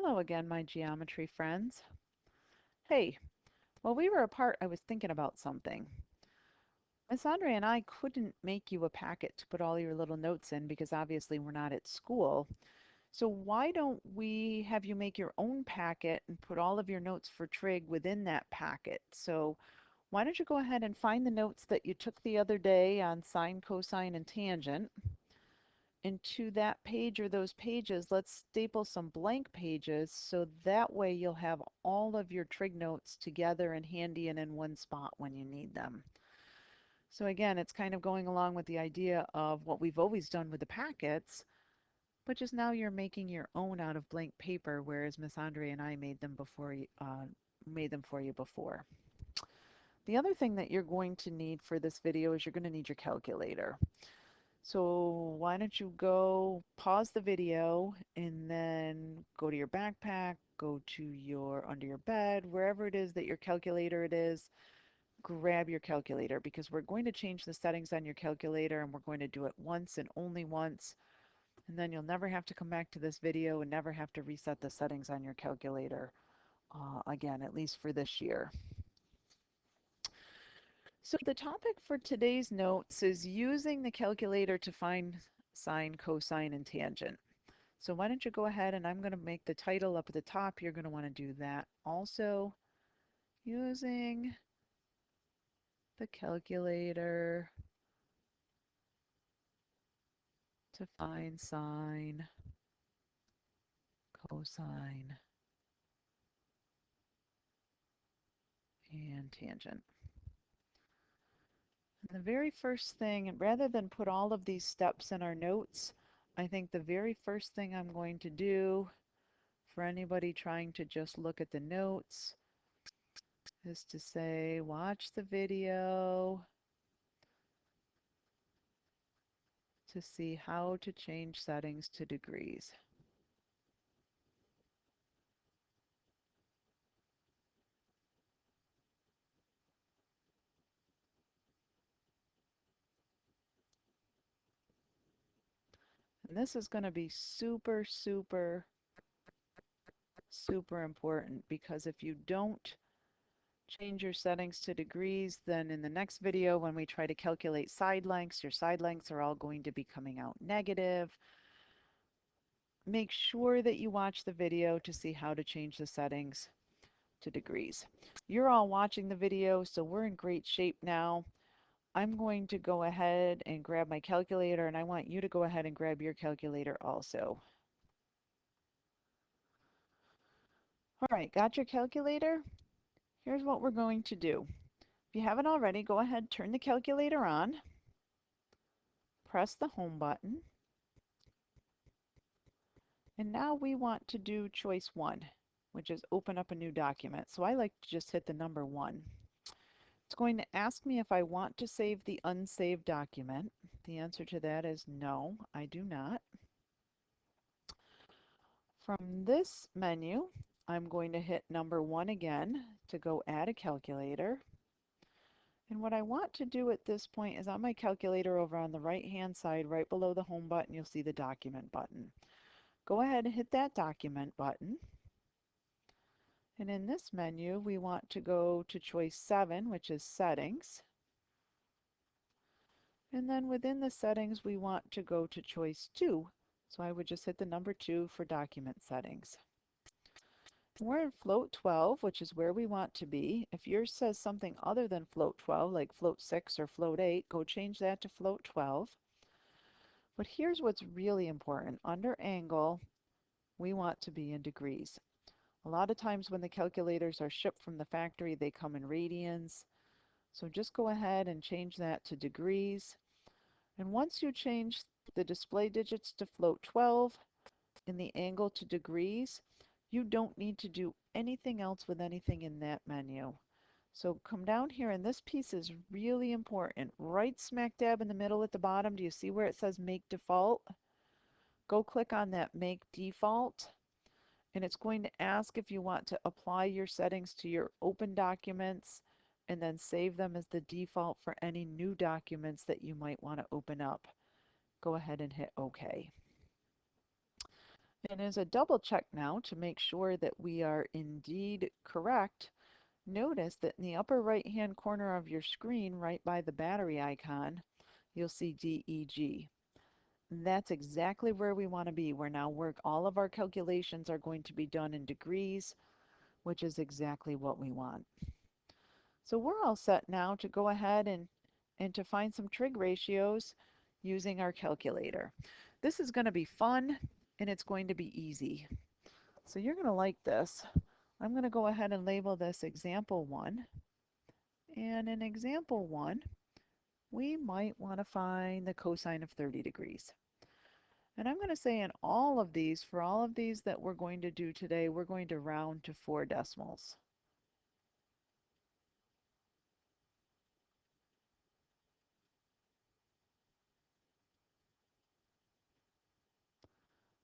Hello again, my geometry friends. Hey, while we were apart, I was thinking about something. Miss Andre and I couldn't make you a packet to put all your little notes in because obviously we're not at school. So why don't we have you make your own packet and put all of your notes for trig within that packet? So why don't you go ahead and find the notes that you took the other day on sine, cosine, and tangent. Into that page or those pages, let's staple some blank pages so that way you'll have all of your trig notes together and handy and in one spot when you need them. So again, it's kind of going along with the idea of what we've always done with the packets, but just now you're making your own out of blank paper, whereas Miss Andre and I made them made them for you before. The other thing that you're going to need for this video is you're going to need your calculator. So why don't you go pause the video and then go to your backpack, go to your under your bed, wherever it is that your calculator it is, grab your calculator because we're going to change the settings on your calculator and we're going to do it once and only once. And then you'll never have to come back to this video and never have to reset the settings on your calculator again, at least for this year. So the topic for today's notes is using the calculator to find sine, cosine, and tangent. So why don't you go ahead and I'm going to make the title up at the top. You're going to want to do that. Also, using the calculator to find sine, cosine, and tangent. And the very first thing, and rather than put all of these steps in our notes, I think the very first thing I'm going to do for anybody trying to just look at the notes is to say, watch the video to see how to change settings to degrees. And this is going to be super, super, super important because if you don't change your settings to degrees, then in the next video when we try to calculate side lengths, your side lengths are all going to be coming out negative. Make sure that you watch the video to see how to change the settings to degrees. You're all watching the video, so we're in great shape now. I'm going to go ahead and grab my calculator, and I want you to go ahead and grab your calculator also. All right, got your calculator? Here's what we're going to do. If you haven't already, go ahead, turn the calculator on, press the home button, and now we want to do choice 1, which is open up a new document. So I like to just hit the number 1. It's going to ask me if I want to save the unsaved document. The answer to that is no, I do not. From this menu, I'm going to hit number 1 again to go add a calculator. And what I want to do at this point is on my calculator over on the right hand side, right below the home button, you'll see the document button. Go ahead and hit that document button. And in this menu, we want to go to choice 7, which is settings. And then within the settings, we want to go to choice 2. So I would just hit the number 2 for document settings. We're in float 12, which is where we want to be. If yours says something other than float 12, like float 6 or float 8, go change that to float 12. But here's what's really important. Under angle, we want to be in degrees. A lot of times when the calculators are shipped from the factory, they come in radians. So just go ahead and change that to degrees. And once you change the display digits to float 12 and the angle to degrees, you don't need to do anything else with anything in that menu. So come down here, and this piece is really important. Right smack dab in the middle at the bottom, do you see where it says Make Default? Go click on that Make Default, and it's going to ask if you want to apply your settings to your open documents and then save them as the default for any new documents that you might want to open up. Go ahead and hit OK. And as a double check now to make sure that we are indeed correct, notice that in the upper right hand corner of your screen, right by the battery icon, you'll see DEG. That's exactly where we want to be. All of our calculations are going to be done in degrees, which is exactly what we want. So we're all set now to go ahead and to find some trig ratios using our calculator. This is going to be fun and it's going to be easy. So you're going to like this. I'm going to go ahead and label this example 1. And in example 1, we might want to find the cosine of 30 degrees. And I'm going to say for all of these that we're going to do today, we're going to round to 4 decimals.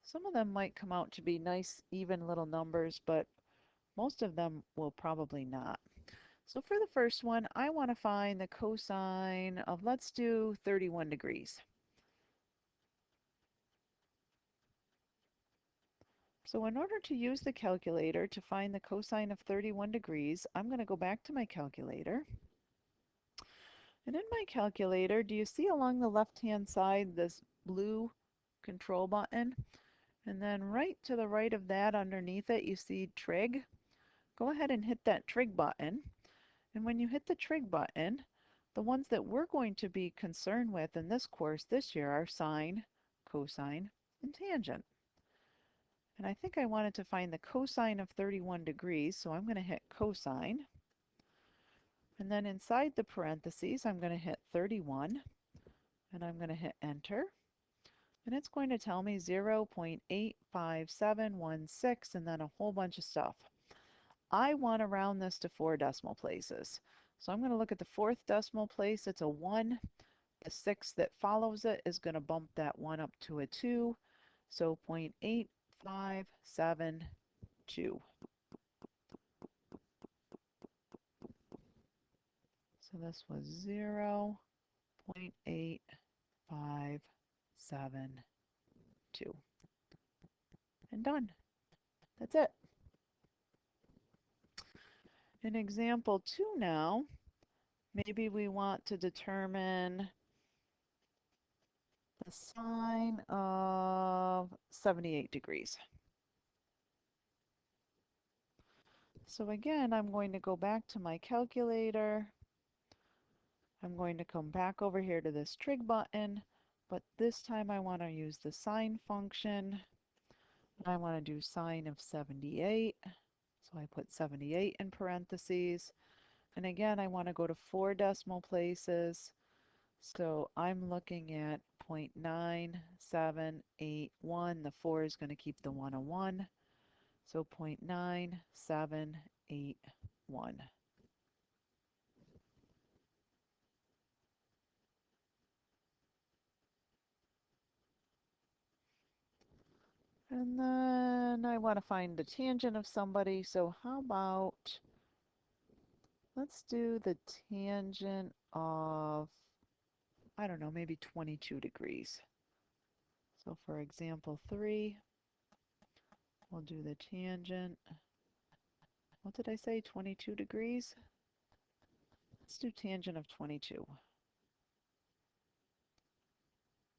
Some of them might come out to be nice, even little numbers, but most of them will probably not. So for the first one, I want to find the cosine of, let's do 31 degrees. So in order to use the calculator to find the cosine of 31 degrees, I'm going to go back to my calculator. And in my calculator, do you see along the left-hand side this blue control button? And then right to the right of that underneath it, you see trig. Go ahead and hit that trig button. And when you hit the trig button, the ones that we're going to be concerned with in this course this year are sine, cosine, and tangent. And I think I wanted to find the cosine of 31 degrees, so I'm going to hit cosine. And then inside the parentheses, I'm going to hit 31, and I'm going to hit enter. And it's going to tell me 0.85716 and then a whole bunch of stuff. I want to round this to 4 decimal places. So I'm going to look at the 4th decimal place. It's a 1. The 6 that follows it is going to bump that 1 up to a 2. So 0.8572. So this was 0.8572. And done. That's it. In example 2 now, maybe we want to determine the sine of 78 degrees. So again, I'm going to go back to my calculator. I'm going to come back over here to this trig button, but this time I want to use the sine function. And I want to do sine of 78. So I put 78 in parentheses. And again, I want to go to 4 decimal places. So I'm looking at 0.9781. The 4 is going to keep the 1 a 1. So 0.9781. And then I want to find the tangent of somebody. So how about, let's do the tangent of, I don't know, maybe 22 degrees. So for example 3, we'll do the tangent. What did I say, 22 degrees? Let's do tangent of 22.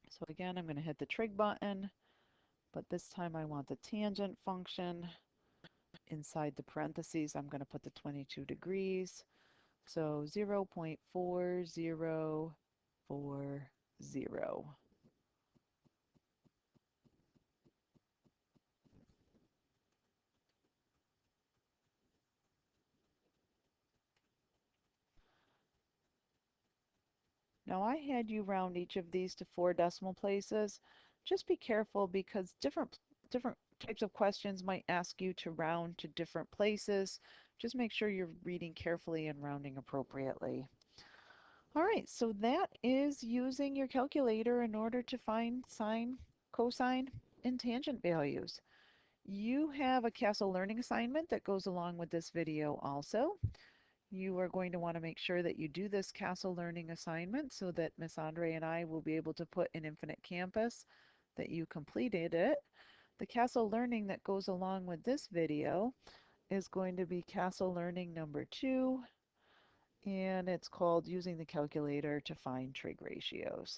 So again, I'm going to hit the trig button, but this time I want the tangent function. Inside the parentheses, I'm going to put the 22 degrees. So 0.4040. Now I had you round each of these to 4 decimal places. Just be careful because different types of questions might ask you to round to different places. Just make sure you're reading carefully and rounding appropriately. All right, so that is using your calculator in order to find sine, cosine, and tangent values. You have a CASEL learning assignment that goes along with this video also. You are going to want to make sure that you do this CASEL learning assignment so that Miss Andre and I will be able to put in Infinite Campus that you completed it. The Castle Learning that goes along with this video is going to be Castle Learning number 2, and it's called Using the Calculator to Find Trig Ratios.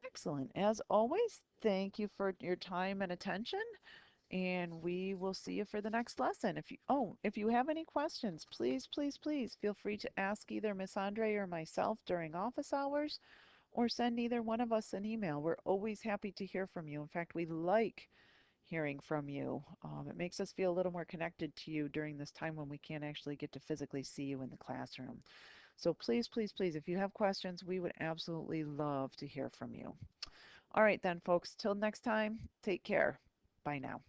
Excellent. As always, thank you for your time and attention, and we will see you for the next lesson. If you have any questions, please, please, please feel free to ask either Miss Andre or myself during office hours, or send either one of us an email. We're always happy to hear from you. In fact, we like hearing from you. It makes us feel a little more connected to you during this time when we can't actually get to physically see you in the classroom. So please, please, please, if you have questions, we would absolutely love to hear from you. All right then, folks, till next time, take care. Bye now.